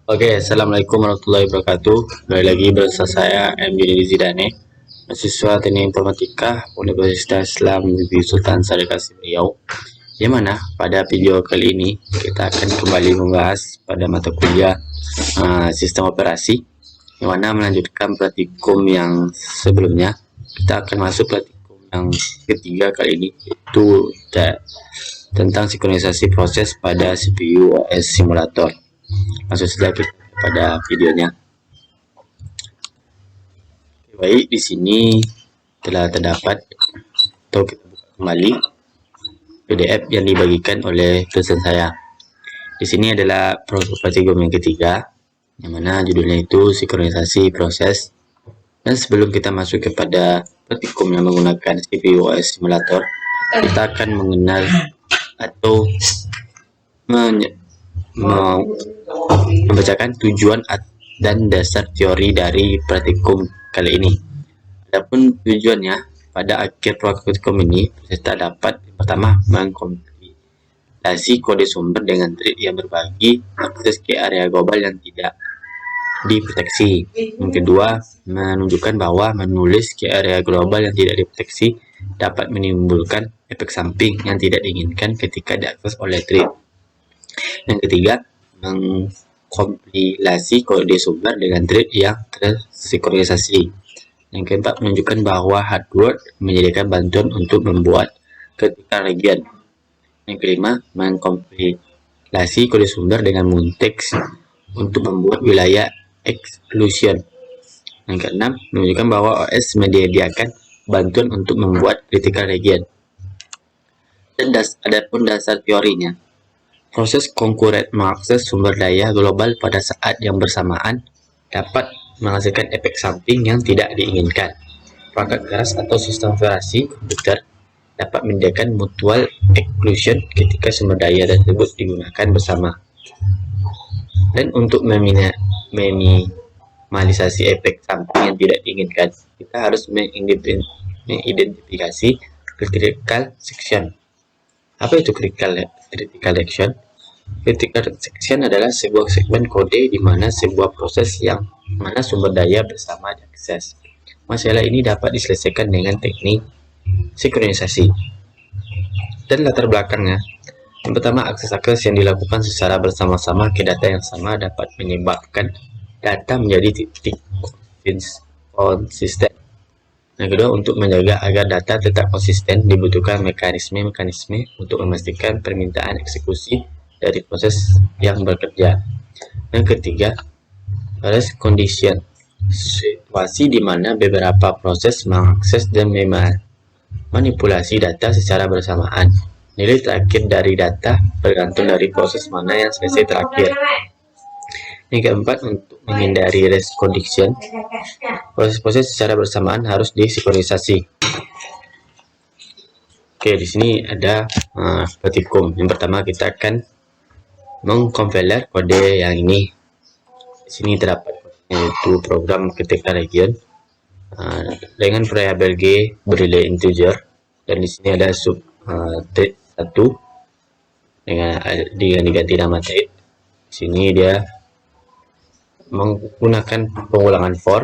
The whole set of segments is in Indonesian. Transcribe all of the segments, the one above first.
Oke, Assalamualaikum warahmatullahi wabarakatuh. Kembali lagi bersama saya M. Yudi Zidane, mahasiswa Teknik Informatika Universitas Islam Negeri Sultan Syarif Kasim Riau. Yang mana pada video kali ini kita akan kembali membahas pada mata kuliah sistem operasi, yang mana melanjutkan praktikum yang sebelumnya. Kita akan masuk praktikum yang ketiga kali ini, yaitu tentang sinkronisasi proses pada CPU OS simulator. Langsung saja kita pada videonya. Baik, di sini telah terdapat atau kita buka kembali PDF yang dibagikan oleh dosen saya. Di sini adalah praktikum yang ketiga, yang mana judulnya itu sinkronisasi proses. Dan sebelum kita masuk kepada praktikum yang menggunakan CPU OS simulator, kita akan mengenal atau membacakan tujuan dan dasar teori dari praktikum kali ini. Adapun tujuannya, pada akhir praktikum ini peserta dapat pertama mengkompilasi kode sumber dengan thread yang berbagi akses ke area global yang tidak diproteksi. Yang kedua, menunjukkan bahwa menulis ke area global yang tidak diproteksi dapat menimbulkan efek samping yang tidak diinginkan ketika diakses oleh thread. Yang ketiga, mengkompilasi kode sumber dengan thread yang tersinkronisasi. Yang keempat, menunjukkan bahwa hardware menyediakan bantuan untuk membuat critical region. Yang kelima, mengkompilasi kode sumber dengan mutex untuk membuat wilayah exclusion. Yang keenam, menunjukkan bahwa OS menyediakan bantuan untuk membuat critical region. Dan adapun dasar teorinya, proses konkuren mengakses sumber daya global pada saat yang bersamaan dapat menghasilkan efek samping yang tidak diinginkan. Perangkat keras atau sistem operasi komputer dapat menyediakan mutual exclusion ketika sumber daya tersebut digunakan bersama. Dan untuk meminimalisasi efek samping yang tidak diinginkan, kita harus mengidentifikasi critical section. Apa itu critical section? Critical section adalah sebuah segmen kode di mana sebuah proses yang mana sumber daya bersama diakses. Masalah ini dapat diselesaikan dengan teknik sinkronisasi. Dan latar belakangnya, yang pertama, akses yang dilakukan secara bersama-sama ke data yang sama dapat menyebabkan data menjadi titik konsisten. Yang kedua, untuk menjaga agar data tetap konsisten dibutuhkan mekanisme-mekanisme untuk memastikan permintaan eksekusi dari proses yang bekerja. Yang ketiga, race condition, situasi di mana beberapa proses mengakses dan memanipulasi data secara bersamaan. Nilai terakhir dari data bergantung dari proses mana yang selesai terakhir. Yang keempat, untuk menghindari race condition, proses-proses secara bersamaan harus disinkronisasi. Oke, di sini ada praktikum. Yang pertama, kita akan mengkompiler kode yang ini. Di sini terdapat yaitu program critical region dengan variabel g bernilai integer, dan di sini ada sub thread 1 dengan diganti nama thread. Di sini dia menggunakan pengulangan for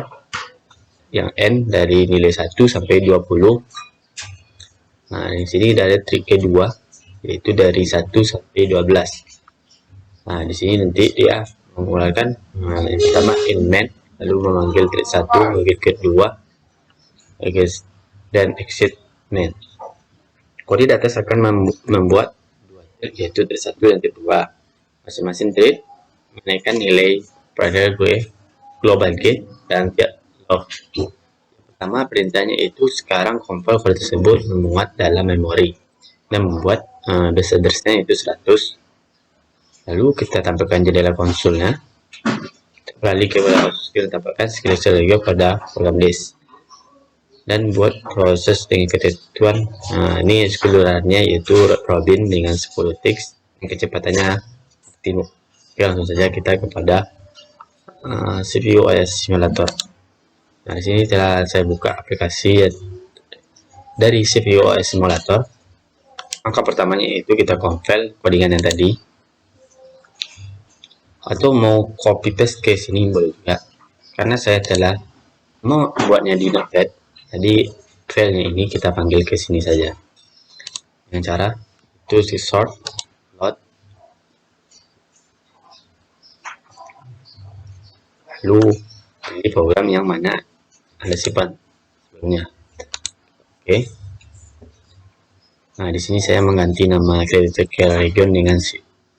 yang n dari nilai 1 sampai 20. Nah, di sini ada trik kedua yaitu dari 1 sampai 12. Nah, di sini nanti dia mengeluarkan yang pertama in main, lalu memanggil thread 1, memanggil thread 2, dan exit main. Kode di atas akan membuat dua thread, yaitu thread 1 dan thread 2. Masing-masing thread menaikkan nilai pada global G dan tiap log. Pertama, perintahnya itu sekarang compile kode tersebut memuat dalam memori dan membuat dasar-dasarnya itu 100. Lalu kita tampilkan jendela konsolnya. Kita beralih ke kita tampilkan skill lagi pada program disk dan buat proses dengan ketentuan. Ini sekelurarnya yaitu Robin dengan 10 tiks, kecepatannya optimum. Oke, langsung saja kita kepada CPU OS simulator. Nah, di sini telah saya buka aplikasi dari CPU OS simulator. Langkah pertamanya itu kita compile codingan yang tadi. atau mau copy paste ke sini boleh juga, karena saya telah membuatnya di Notepad. Jadi filenya ini kita panggil ke sini saja dengan cara itu si sort load, lalu pilih program yang mana Anda simpan sebelumnya. Oke. Nah, di sini saya mengganti nama Critical Region dengan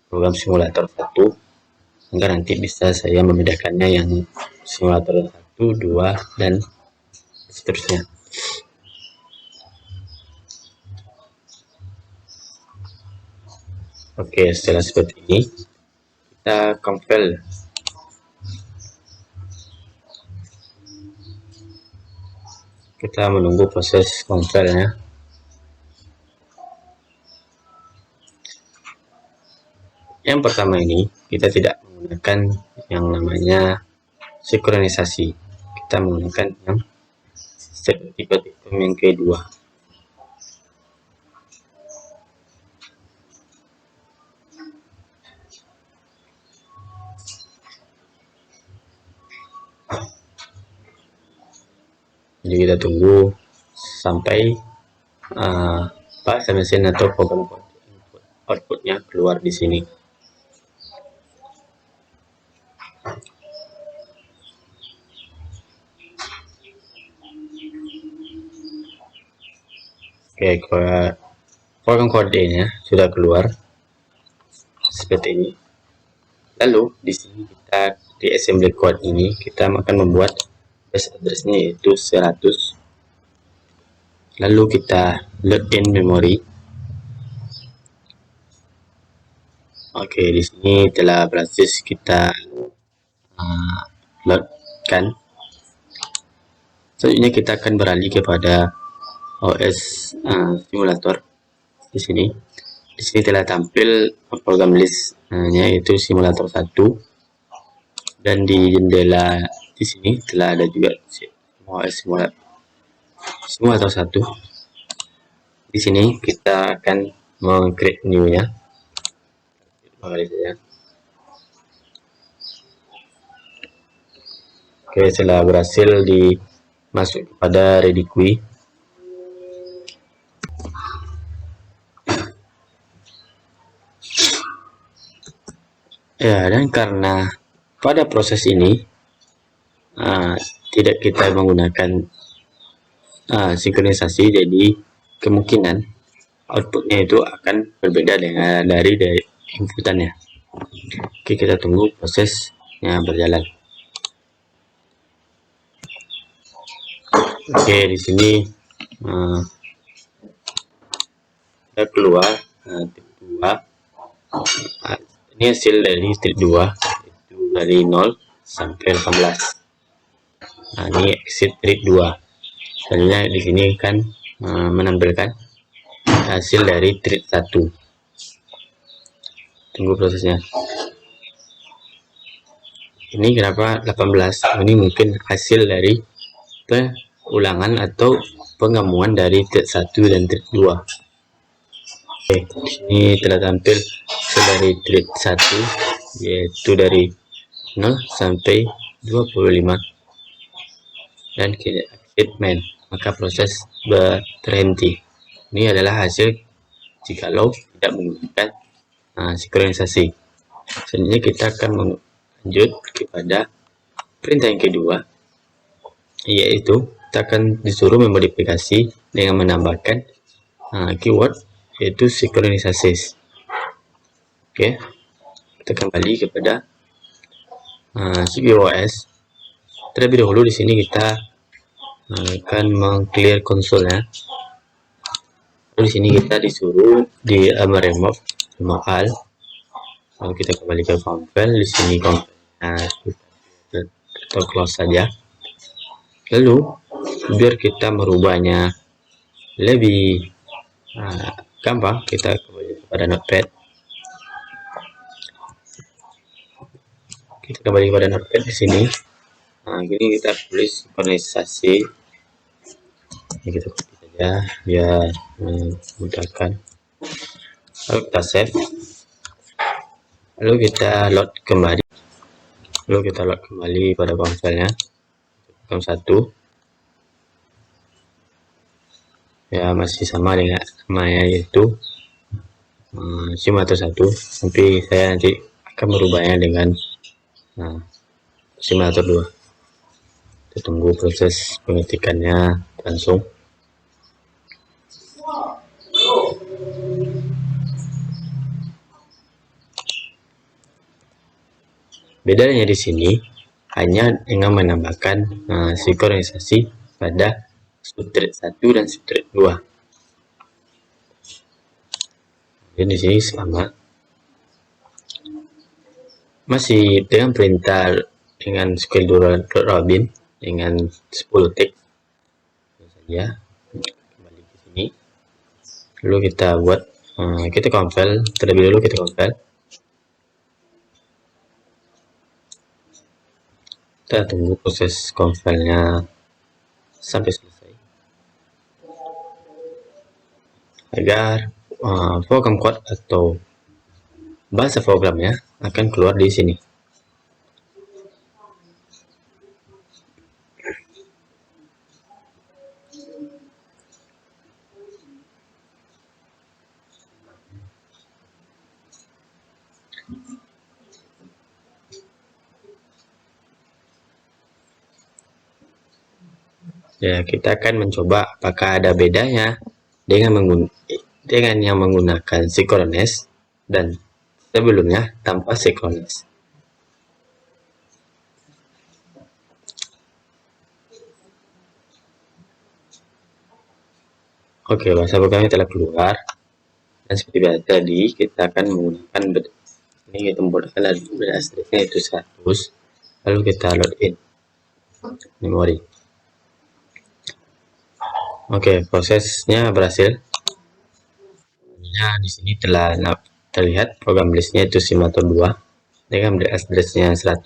program simulator 1 agar nanti bisa saya membedakannya yang simulator 1, 2, dan seterusnya. Oke, setelah seperti ini kita compile. Kita menunggu proses compile-nya. Yang pertama ini kita tidak menggunakan yang namanya sinkronisasi, kita menggunakan yang tipe yang kedua. Jadi kita tunggu sampai file mesin atau program outputnya keluar di sini. Oke, program kodenya sudah keluar seperti ini. Lalu di sini kita di assembly code ini kita akan membuat base address-nya yaitu 100. Lalu kita load in memory. Oke, di sini telah berhasil kita loadkan. Selanjutnya kita akan beralih kepada OS simulator. Di sini telah tampil program list-nya yaitu simulator 1, dan di jendela di sini telah ada juga OS simulator 1. Di sini kita akan meng-create new ya. Oke, setelah berhasil dimasuk pada ready queue. Ya, dan karena pada proses ini tidak kita menggunakan sinkronisasi, jadi kemungkinan outputnya itu akan berbeda dari inputannya. Oke, kita tunggu prosesnya berjalan. Oke, di sini kita keluar tip 2. Ini hasil dari tip 2, itu dari 0 sampai 18. Nah, ini exit tip 2. Selanjutnya di sini kan menampilkan hasil dari trade 1. Tunggu prosesnya. Ini kenapa 18? Ini mungkin hasil dari ulangan atau penggabungan dari trade 1 dan trade 2. Oke, ini telah tampil dari trade 1 yaitu dari 0 sampai 25, dan kita exit main, maka proses berhenti. Ini adalah hasil jikalau tidak menggunakan sinkronisasi. Selanjutnya kita akan lanjut kepada perintah yang kedua, yaitu kita akan disuruh memodifikasi dengan menambahkan keyword yaitu sinkronisasi. Oke, kita kembali kepada CPOS. Terlebih dahulu di sini kita akan meng-clear konsol ya. Lalu di sini kita disuruh di remove semua file. Lalu kita kembali ke file, di sini atau close saja. Lalu biar kita merubahnya lebih gampang, kita kembali kepada Notepad. Kita kembali kepada Notepad di sini. Nah, ini kita tulis sinkronisasi. Ini kita copy saja biar memudahkan. Lalu kita save. Lalu kita load kembali. Pada konsolnya. Yang satu. Ya, masih sama dengan namanya, yaitu simulator 1, tapi saya nanti akan merubahnya dengan simulator 2. Kita tunggu proses pengetikannya langsung. Bedanya di sini hanya dengan menambahkan sinkronisasi pada subthread 1 dan subthread 2. Dan di sini sama, masih dengan perintah dengan skill Robin dengan 10 tick saja. Kembali ke sini, lalu kita buat kita compile terlebih dulu. Kita tunggu proses compile-nya sampai selesai agar program code atau bahasa programnya akan keluar di sini. Ya, kita akan mencoba apakah ada bedanya dengan yang menggunakan synchronize dan sebelumnya tanpa synchronize. Oke, bahasa programnya telah keluar, dan seperti biasa tadi kita akan menggunakan ini, kita menggunakan address-nya itu 100, lalu kita login memori. Oke, prosesnya berhasil. Nah, di sini telah terlihat program listnya itu simulator 2 dengan address-nya 100.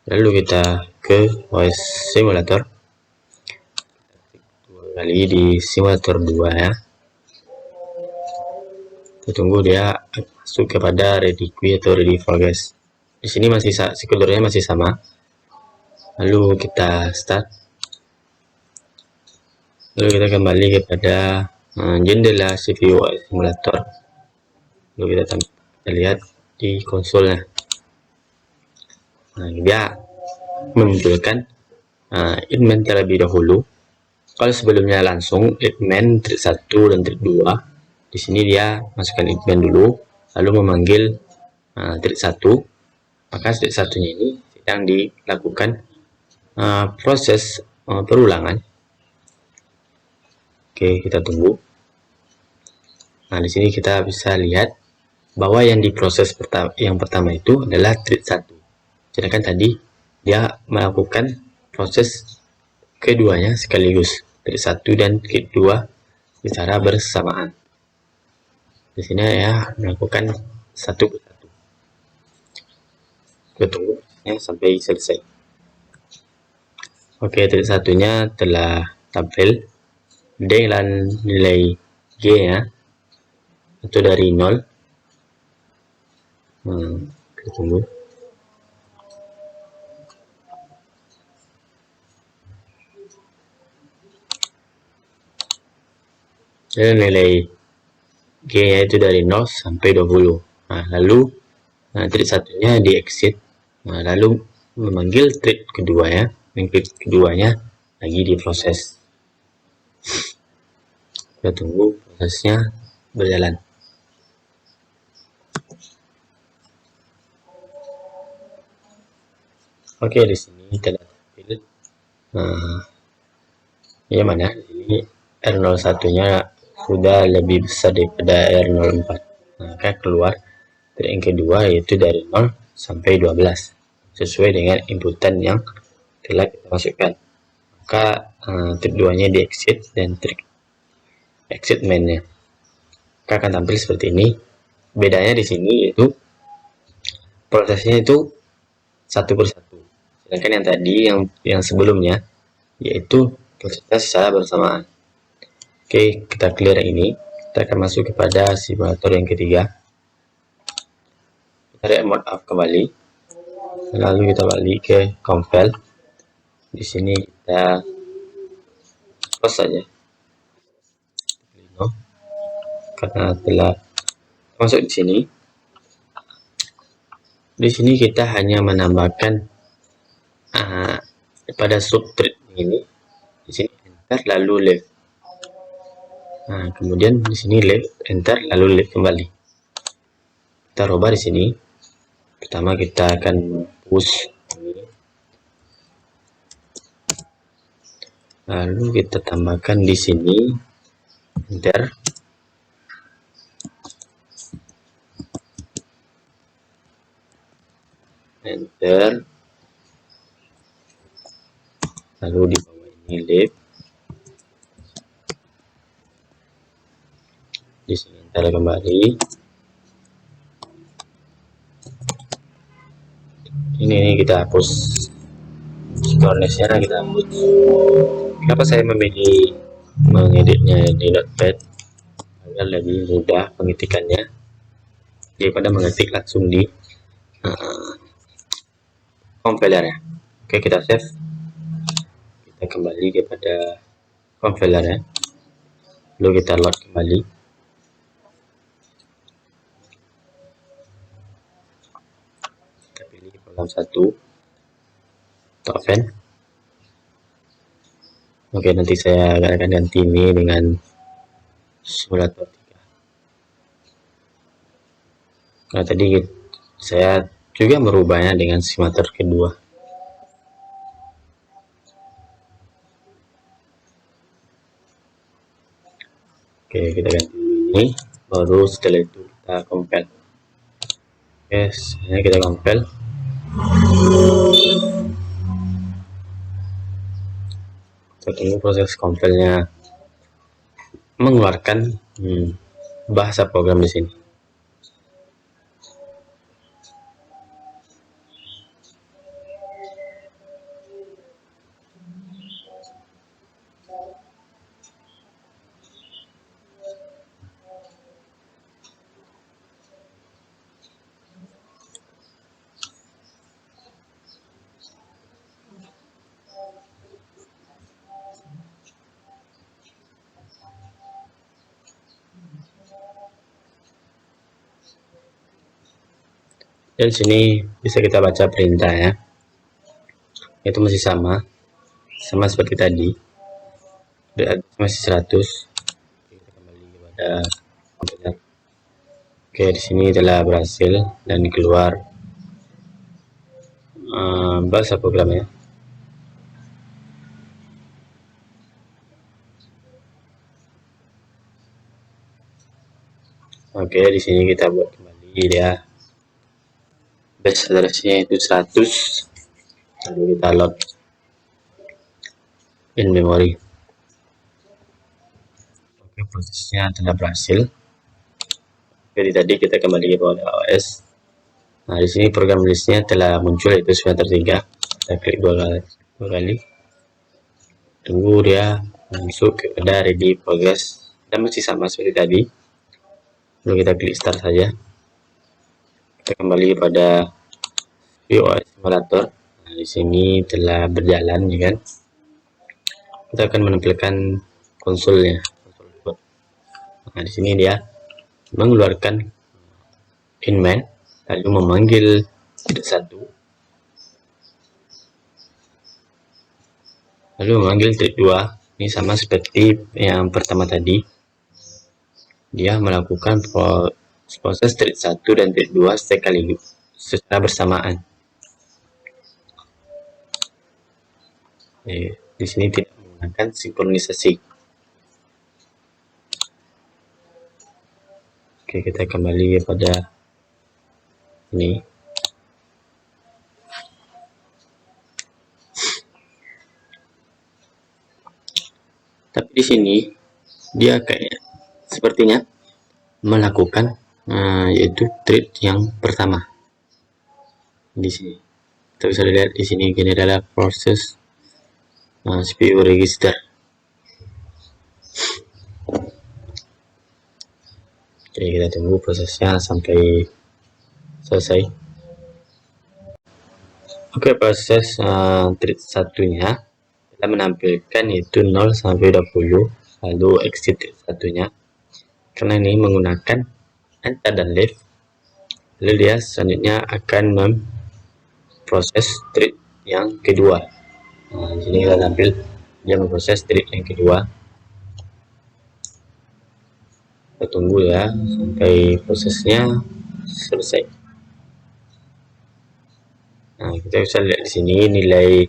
Lalu kita ke OS simulator. Dua kali di simulator 2 ya. Kita tunggu dia masuk kepada ready queue atau ready for guys. Di sini masih sekelurnya masih sama. Lalu kita start. Lalu kita kembali kepada jendela CPU simulator. Lalu kita lihat di konsolnya. Nah, dia memunculkan itman terlebih dahulu. Kalau sebelumnya langsung itman trik 1 dan trik 2, di sini dia masukkan itman dulu, lalu memanggil trik 1. Maka trik 1-nya ini sedang dilakukan proses perulangan. Oke, kita tunggu. Nah, di sini kita bisa lihat bahwa yang diproses yang pertama itu adalah trik 1. Sedangkan tadi dia melakukan proses keduanya sekaligus, trik 1 dan trik 2 secara bersamaan. Di sini ya melakukan satu persatu. Kita tunggu ya sampai selesai. Oke, trik 1-nya telah tampil dengan nilai G ya, itu dari 0. Kita tunggu. Dan nilai G nya itu dari 0 sampai 20. Nah, lalu trik 1-nya di exit. Nah, lalu memanggil trik kedua ya, trik keduanya lagi diproses. Kita tunggu prosesnya berjalan. Oke, di sini telah tampil yang mana ini R01-nya sudah lebih besar daripada R04. Maka keluar trik yang kedua yaitu dari 0 sampai 12 sesuai dengan inputan yang telah kita masukkan. Maka trik 2-nya di exit dan trik exit main-nya akan tampil seperti ini. Bedanya di sini yaitu prosesnya itu satu persatu, sedangkan yang tadi yang sebelumnya yaitu prosesnya secara bersamaan. Oke, kita clear ini. Kita akan masuk kepada simulator yang ketiga. tarik mode off kembali, lalu kita balik ke compile. Di sini kita close saja karena telah masuk di sini. Di sini kita hanya menambahkan pada subthread ini, di sini enter lalu left. Nah, kemudian di sini left, enter lalu left kembali. Kita rubah di sini. Pertama kita akan push ini. Lalu kita tambahkan di sini enter. Enter. Lalu di bawah ini left. Di sini enter kembali. Ini kita hapus keyboardnya, kita hapus. Kenapa saya memilih mengeditnya di Notepad? Agar lebih mudah pengetikannya daripada mengetik langsung di compiler ya. Oke, kita save. Kita kembali kepada compiler ya. Lalu kita load kembali. Kita pilih program 1 atau Open. Oke, nanti saya akan ganti ini dengan simulator 3. Nah, tadi saya juga merubahnya dengan simulator kedua. Oke, kita ganti ini, baru setelah itu kita compile. Oke, ini kita compile. Kita tunggu proses compile-nya mengeluarkan bahasa program di sini. Dan sini bisa kita baca perintah ya, itu masih sama seperti tadi, masih 100. Kita kembali kepada komputer. Oke, di sini telah berhasil dan keluar bahasa programnya. Oke, di sini kita buat kembali dia. Base address-nya itu 100. Lalu kita load in memory. Oke, prosesnya telah berhasil. Jadi tadi kita kembali ke OS. Nah, di sini program listnya telah muncul, yaitu simulator 3. Kita klik dua kali. Tunggu dia masuk kepada ready progress, dan masih sama seperti tadi. Lalu kita klik start saja. Kita kembali pada OS simulator. Nah, di sini telah berjalan, ya kan? Kita akan menampilkan konsolnya. Nah, di sini dia mengeluarkan in main, lalu memanggil thread 1, lalu memanggil thread 2. Ini sama seperti yang pertama tadi. Dia melakukan proses thread 1 dan thread 2 sekaligus secara bersamaan. Di sini tidak menggunakan sinkronisasi. Oke, kita kembali kepada ini. Tapi di sini dia kayak sepertinya melakukan yaitu thread yang pertama. Di sini kita bisa lihat di sini ini adalah proses CPU register. Jadi kita tunggu prosesnya sampai selesai. Oke, proses treat satunya kita menampilkan yaitu 0 sampai 20, lalu exit treat satunya. Karena ini menggunakan enter dan leave, lalu dia selanjutnya akan memproses treat yang kedua. Nah, di sini kita tampil dia memproses treat yang kedua. Kita tunggu ya sampai prosesnya selesai. Nah, kita bisa lihat di sini nilai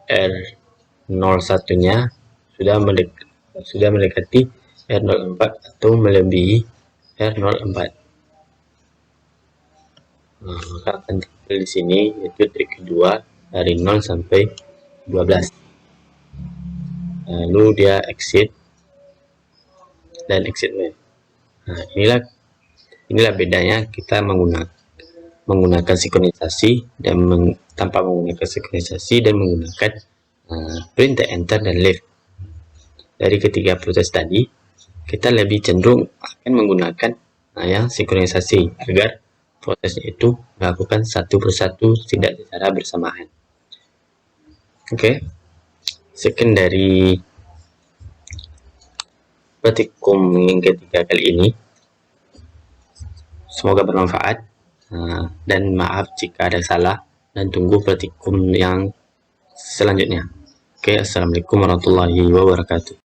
R01-nya sudah mendekati R04 atau melebihi R04. Nah, maka akan tampil di sini yaitu trik kedua dari 0 sampai 12. Lalu dia exit dan exit. Nah, inilah bedanya kita menggunakan sinkronisasi dan tanpa menggunakan sinkronisasi dan menggunakan print, enter, dan leave. Dari ketiga proses tadi, kita lebih cenderung akan menggunakan yang sinkronisasi agar prosesnya itu dilakukan satu persatu tidak secara bersamaan. Oke, sekian dari praktikum yang ketiga kali ini. Semoga bermanfaat, dan maaf jika ada salah, dan tunggu praktikum yang selanjutnya. Oke, assalamualaikum warahmatullahi wabarakatuh.